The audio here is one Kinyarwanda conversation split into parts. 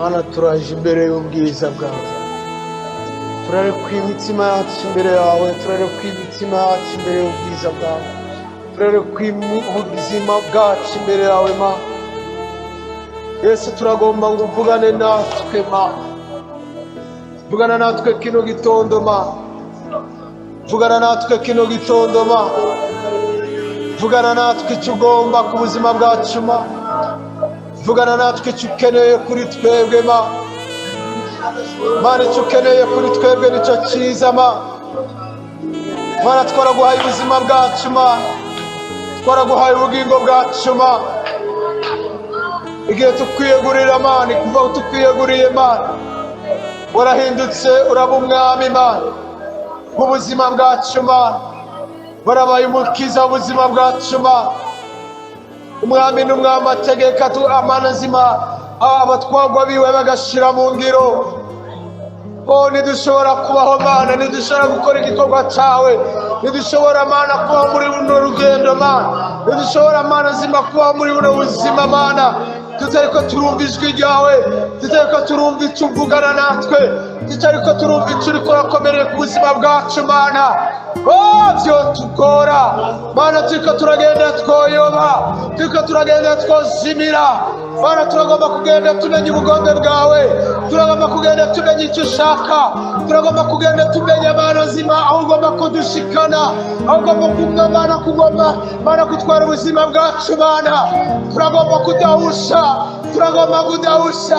Mana turaje imbere y'ubwiza bwawe, turareka imitima yacu imbere yawe, turareka imitima yacu imbere y'ubwiza bwawe, turareka ubuzima bwacu imbere yawe Mana. Yesu turagomba ngo uvugane natwe Mana, vugana natwe kino gitondo Mana, vugana natwe kino gitondo Mana, vugana natwe icyo ugomba ku buzima bwacu Mana, vugana natwe icyo ukeneye kuri twebwe Mana. Mana icyo ukeneye kuri twebwe nicyo cyiza Mana. Mana twaraguhaye ubuzima bwacu Mana, twaraguhaye ubugingo bwacu Mana. Igihe tukwiyegurira Mana, kuva aho tukwiyeguriye Mana, warahindutse uraba umwami Mana mu buzima bwacu Mana, warabaye umukiza w'ubuzima bwacu Mana. Umwami n'umwami ategeka amana nzima abatwagwa biwe bagashira mu ngiro. Ntidushobora kubaho Mana, ntidushobora gukora igikorwa cyawe, ntidushobora Mana kuba muri buno rugendo Mana, ntidushobora Mana nzima kuba muri buno buzima Mana tutariko turumva ijwi ryawe, tutariko turumva icyo uvugana natwe, tutariko turumva icyo uriko urakomereye ku buzima bwacu Mana. Byo tugora Mana, turiko turagenda twoyoba, turiko turagenda twozimira Mana. Turagomba kugenda tumenya ubugombe bwawe, turagomba kugenda tumenya icyo ushaka, turagomba kugenda tumenya Mana nzima aho ugomba kudushikana, aho ugomba kumva Mana, kugomba Mana kutwara ubuzima bwacu Mana. Turagomba kudahusha, turagomba kudahusha,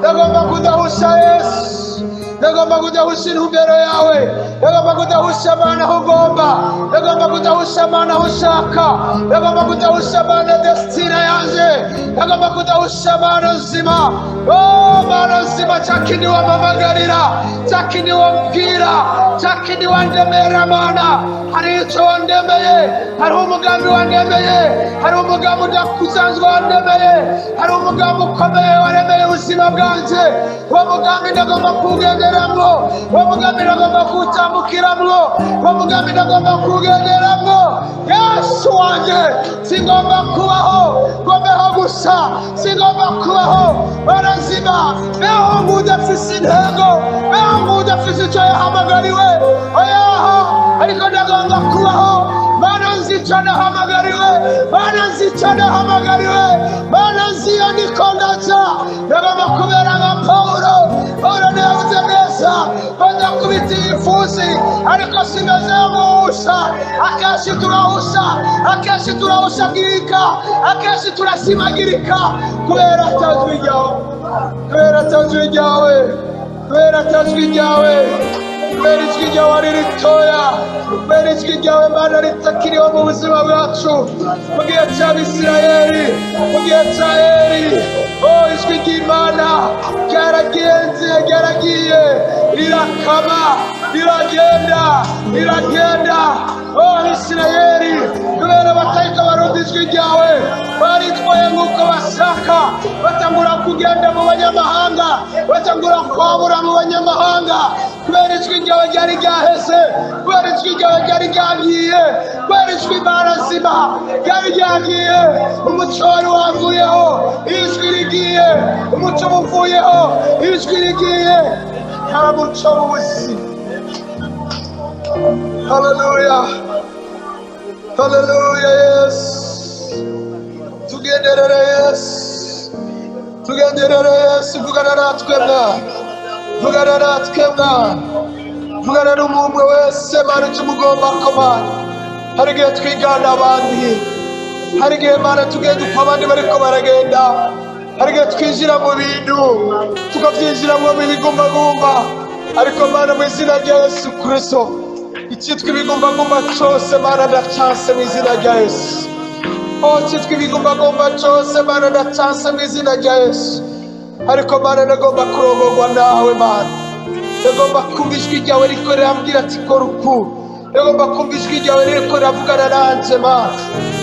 turagomba kudahusha Yesu, ndagomba kudahusha intumbero yawe, ndagomba kudahusha Mana aho ugomba, ndagomba kudahusha Mana aho ushaka, ndagomba kudahusha Mana destina yanje, ndagomba kudahusha Mana nzima. Mana nzima, cyakindi wamamagarira, cyakindi wambwira, cyakindi wandemera Mana. Hari icyo wandemeye, hari umugambi wandemeye, hari umugambi udakusanzwe wandemeye, hari umugambi ukomeye waremeye ubuzima bwanjye. Uwo mugambi ndagomba kuwugenderamo, uwo mugambi ndagomba kuwutambukiramo, uwo mugambi ndagomba kuwugenderamo. Yesu wanjye, singomba kubaho ngombeho gusa, singomba kubaho Mana nzima beho ngudafise intego, beho ngudafise icyo yahamagariwe. Oyaho ariko ndagomba kubaho Mana nzi icyo nahamagariwe, Mana nzi icyo nahamagariwe, Mana nzi iyo ndiko ndaca. Ndagomba kubera nka Pawulo. Pawulo ntiyavuze neza ko ndakubita ibipfunsi, ariko simeze nk'uwusha. Akenshi turahusha, akenshi turahushagirika, akenshi turasimagirika kubera atajwi ryawe, kubera atajwi ryawe, kubera atajwi ryawe, kubera ijwi ryawe ari ritoya, kubera ijwi ryawe Mana ritakiriho mu buzima bwacu. Mu gihe cy'Abisirayeli, mu gihe cya Eli, ijwi ry'Imana ryaragenze, ryaragiye rirakama, riragenda, riragenda. Abisirayeli kubera batariko barumva ijwi ryawe, baritwaye nk'uko bashaka, batangura kugenda mu banyamahanga, batangura kwabura mu banyamahanga kubera ijwi ryawe ryari ryaheze, kubera ijwi ryawe ryari ryagiye, kubera ijwi Mana nzima ryari ryagiye. Umuco wari wavuyeho, ijwi rigiye, umuco uvuyeho, ijwi rigiye. Nta muco mu buzima. Haleluya, haleluya Yesu, tugenderere Yesu, tugenderere Yesu. Vugana natwe Mwana, vugana natwe Mwana, vugana n'umuntu wese Mana icyo umugomba ko Mana. Hari igihe twigana abandi, hari igihe Mana tugenda uko abandi bariko baragenda, hari igihe twinjira mu bintu tukabyinjiramo ibigumbagumba, ariko Mana mu izina rya Yesu Kristo, icyitwa ibigumbagumba cyose Mana ndacyanse mu izina rya Yesu. Icyitwa ibigumbagumba cyose Mana ndacyanse mu izina rya Yesu. Ariko Mana ndagomba kurongorwa nawe Mana, ndagomba kumva ijwi ryawe riko rirambwira ati kora uku, ndagomba kumva ijwi ryawe riko riravugana nanjye Mana,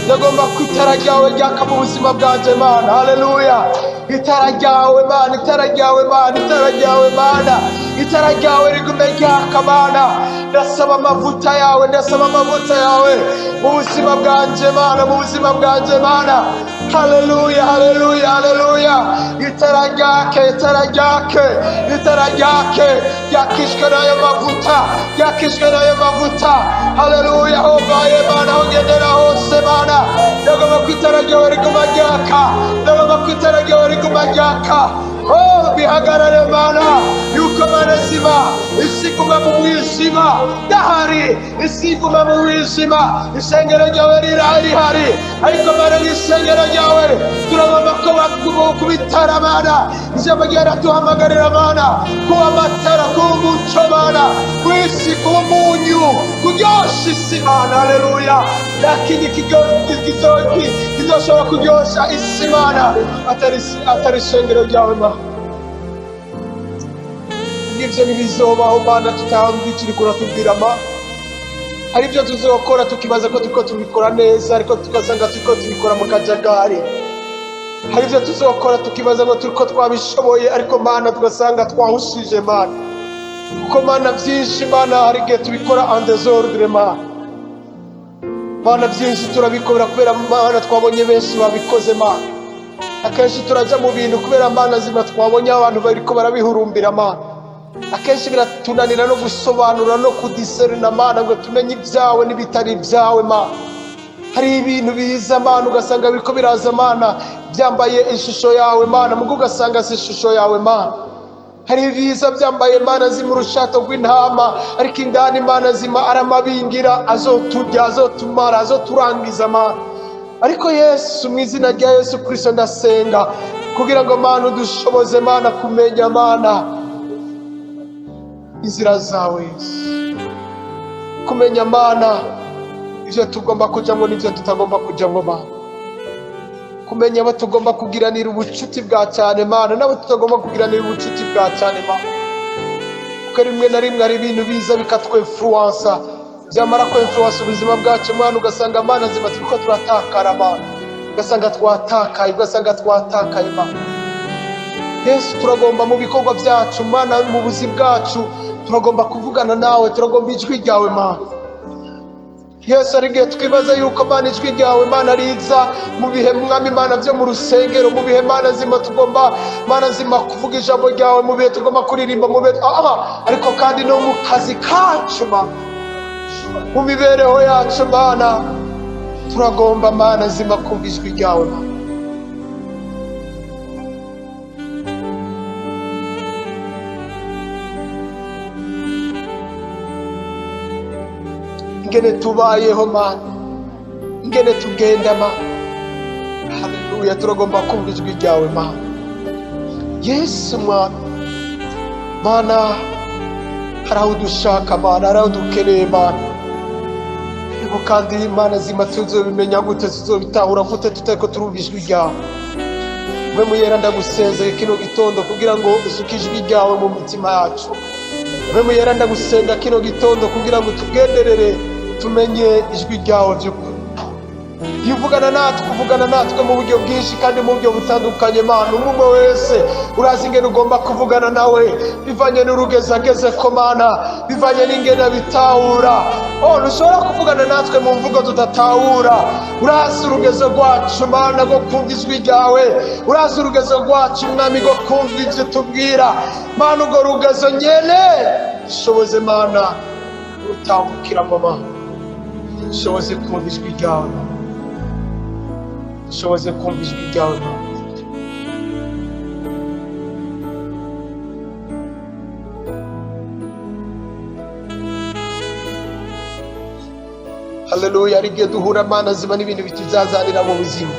ndagomba ko itara ryawe ryaka mu buzima bwanjye Mana. Haleluya, itara ryawe Mana, itara ryawe Mana, itara ryawe Mana, itara ryawe rigume ryaka Mana. Ndasaba amavuta yawe, ndasaba amavuta yawe mu buzima bwanje Mana, mu buzima bwanje Mana. Haleluya, haleluya, haleluya. Itara ryake, itara ryake, itara ryake, ryakishwe n'ayo mavuta, ryakishwe n'ayo mavuta. Haleluya, aho mbaye Mana, aho ngendera hose Mana, ndagomba ko itara ryawe riguma ryaka, ndagomba ko itara ryawe riguma ryaka. Oh, bihagarare Mana, yuko Mana zima, isi iguma mu mwijima, ndahari, isi iguma mu mwijima, isengero ryawe rirahari, ariko Mana isengero ryawe turagomba kubitara Mana. Ijambo ryawe riraduhamagarira Mana kuba amatara, kuba umuco Mana, ku isi kuba umunyu, kuryosha isi Mana. Haleluya, nta kindi kizoshobora kuryosha isi Mana atari isengero ryawe Mana. Ibyo ntibizobaho Mana tutambi turi kuratubwira Mana. Hari ibyo tuzokora tukibaza ko turiko tubikora neza, ariko tugasanga turiko tubikora mu kajagari. Hari ibyo tuzokora tukibaza ngo turiko twabishoboye, ariko Mana tugasanga twahushije Mana. Kuko Mana byinshi Mana hari igihe tubikora en désordre Mana. Mana byinshi turabikora kubera Mana twabonye benshi babikoze Mana. Akenshi turaja mu bintu kubera Mana zima twabonye abantu bariko barabihurumbira Mana. Akenshi biratunanira no gusobanura no kudiserina Mana ngo tumenye ibyawe n'ibitari ibyawe Mana. Hari ibintu biza Mana ugasanga biriko biraza Mana byambaye ishusho yawe Mana, mugo ugasanga si ishusho yawe Mana. Hari ibiza byambaye Mana zima urushato rw'intama, ariko indani Mana zima aramabingira azoturya, azotumara, azoturangiza Mana. Ariko Yesu, mu izina rya Yesu Kristo ndasenga kugira ngo Mana udushoboze Mana kumenya Mana inzira zawe, kumenya Mana ivyo tugomba kujamwo n'ivyo tutagomba kujamwo Mana, kumenya abo tugomba kugiranira ubucuti bwa cyane Mana n'abo tutagomba kugiranira ubucuti bwa cyane Mana. Kuko rimwe na rimwe hari ibintu biza bikatwinfluensa, byamara ko influence ubuzima bwacu Mana ugasanga Mana zima turiko turatakara Mana, ugasanga twatakaye Mana. Yesu, turagomba mu bikorwa byacu Mana, mu buzima bwacu turagomba kuvugana nawe, turagomba ijwi ryawe Mana. Yesu, ari igihe twibaza yuko Mana ijwi ryawe Mana riza mu bihe Mwami Mana byo mu rusengero, mu bihe Mana zima tugomba Mana zima kuvuga ijambo ryawe, mu bihe tugomba kuririmba, mu bihe ariko kandi no mu kazi kacu Mana, mu mibereho yacu Mana turagomba Mana zima kumva ijwi ryawe Mana. Ingene tubayeho Mana, ingene tugenda Mana, haleluya, turagomba kumva ijwi ryawe Mana. Yesu Mana, hari aho dushaka Mana, hari aho dukeneye Mana, ariko kandi Mana zima tuzobimenya gute, tuzobitahura gute tutariko turumva ijwi ryawe? Mwe muyera ndagusezeye kino gitondo kugira ngo usuke ijwi ryawe mu mitima yacu. Mwe muyera ndagusenga kino gitondo kugira ngo tugenderere tumenye ijwi ryawe by'ukuri. Uvugana natwe mu buryo bwinshi kandi mu buryo butandukanye Mana. Umwe wese urazi ingene ugomba kuvugana nawe bivanye n'urugeze ageze ko Mana, bivanye n'ingene bitahura. Ntushobora kuvugana natwe mu mvugo tudatahura. Urazi urugezo rwacu Mana rwo kumva ijwi ryawe, urazi urugezo rwacu Mwami rwo kumva ibyo tubwira Mana. Urwo rugezo nyene dushoboze Mana utambukiramo Mana, dushoboze kumva ijwi ryawe, dushoboze kumva ijwi ryawe Mana. Haleluya. Hari igihe duhura Mana zima n'ibintu bituzazanira mu buzima,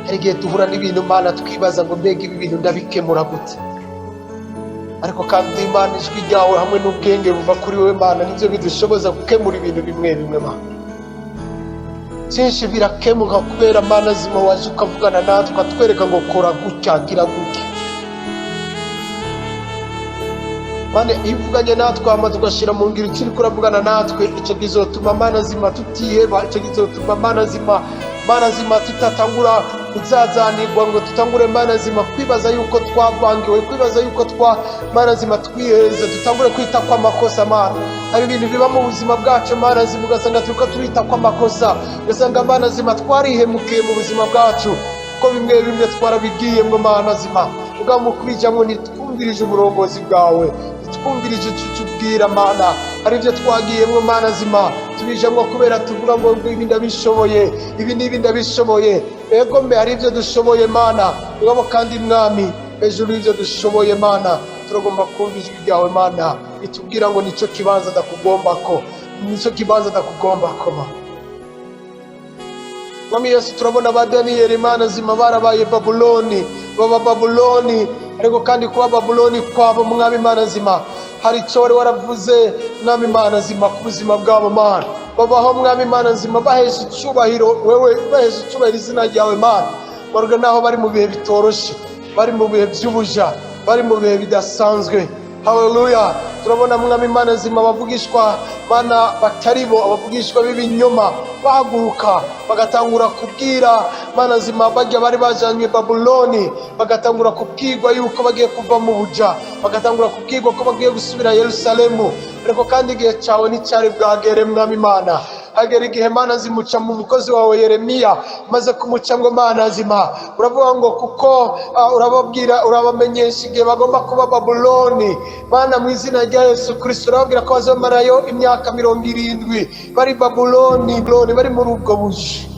hari igihe duhura n'ibintu Mana twibaza ngo mbega ibi bintu ndabikemura gute, ariko kandi Mana ijwi ryawe hamwe n'ubwenge buva kuri wowe Mana nibyo bidushoboza gukemura ibintu bimwe bimwe Mana. Byinshi birakemuka kubera Mana zima waje ukavugana natwe ukatwereka ngo kora gutya, gira gutya Mana. Iyo uvuganye natwe hama tugashira mu ngiro icyo uriko uravugana natwe, icyo kizotuma Mana zima tutiheba, icyo kizotuma Mana zima tutatangura uzazanirwa ngo tutangure Mana nzima kwibaza yuko twavangiwe, kwibaza yuko Mana nzima twiheze, tutangure kwita kwa makosa. Mana, hari ibintu biba mu buzima bwacu Mana nzima ugasanga turiko turita kwa makosa, ugasanga Mana nzima twarihemukiye mu buzima bwacu ko bimwe twarabigiyemwo Mana nzima, ubwa mu kwijamwo ntitwumvirije uburongozi bwawe, ntitwumvirije icyo ubwira Mana. Hari ibyo twagiyemwo Mana nzima tubijamwo kubera tuvuga ngo ibi ndabishoboye, ibi n'ibi ndabishoboye. Ego mbe hari ibyo dushoboye Mana, ugabo kandi Mwami hejuru y'ibyo dushoboye Mana turagomba kumva ijwi ryawe Mana itubwira ngo nicyo kibanza ndakugombako, nicyo kibanza ndakugombako Mana. Mwami Yesu, turabona ba Daniyeli Mana nzima barabaye Babuloni, baba Babuloni, ariko kandi kuba Babuloni kwabo Mwami Mana nzima hari icyo wari waravuze Mwami Mana nzima ku buzima bwabo Mana. Babaho Mwami Mana nzima bahesha icyubahiro wewe, bahesha icyubahiro izina ryawe Mana. Barga naho bari mu bihe bitoroshe, bari mu bihe by'ubuja, bari mu bihe bidasanzwe. Haleluya. Turabona Mwami Mana nzima abavugishwa Mana batari bo, abavugishwa b'ibinyoma bahaguruka bagatangura kubwira Mana nzima bajya bari bajanywe Babuloni, bagatangura kubwirwa yuko bagiye kuva mu buja, bagatangura kubwirwa ko bagiye gusubira Yerusalemu. Ariko kandi igihe cyawe nticyari bwagere Mwami Mana. Hagera igihe Mana nzima uca mu mukozi wawe Yeremiya, maze kumuca ngo Mana nzima uravuga ngo kuko urababwira, urabamenyesha igihe bagomba kuba Babuloni Mana mu izina rya Yesu Kristo. Urababwira ko bazamarayo imyaka 70 bari Babuloni, bari muri ubwo buji.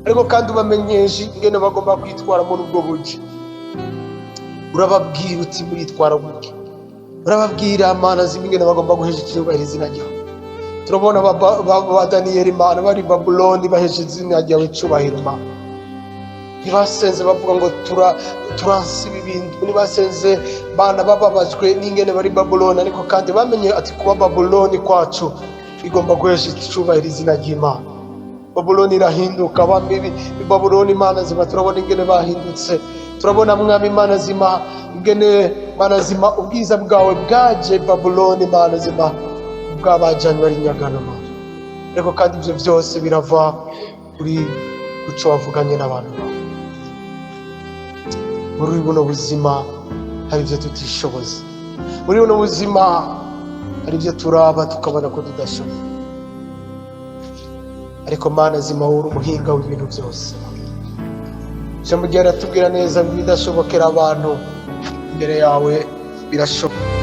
Ariko kandi ubamenyesha ingene bagomba kwitwara muri ubwo buji. Urababwira uti mwitwara gute, urababwira Mana nzima ingene bagomba guhesha icyubahiro izina ryawe. Turabona ba Daniyeli Mana bari Babuloni bahesha izina ryawe icyubahiro Mana. Ntibasenze bavuga ngo turansiba ibintu, ntibasenze Mana bababajwe n'ingene bari Babuloni, ariko kandi bamenye ati kuba Babuloni kwacu igomba guhesha icyubahiro izina ry'Imana. Babuloni irahinduka, abami Babuloni Mana nzima turabona ingene bahindutse. Turabona Mwami Mana nzima ingene Mana nzima ubwiza bwawe bwaje Babuloni Mana nzima bwabajanywe ari nyagano Mana. Ariko kandi ibyo byose birava kuri guco wavuganye n'abantu bawe. Muri buno buzima hari ibyo tutishoboza, muri buno buzima hari ibyo turaba tukabona ko tudashoboye, ariko Mana nzima uri umuhinga w'ibintu byose. Ijambo ryawe riratubwira neza ngo ibidashobokera abantu imbere yawe birashoboka.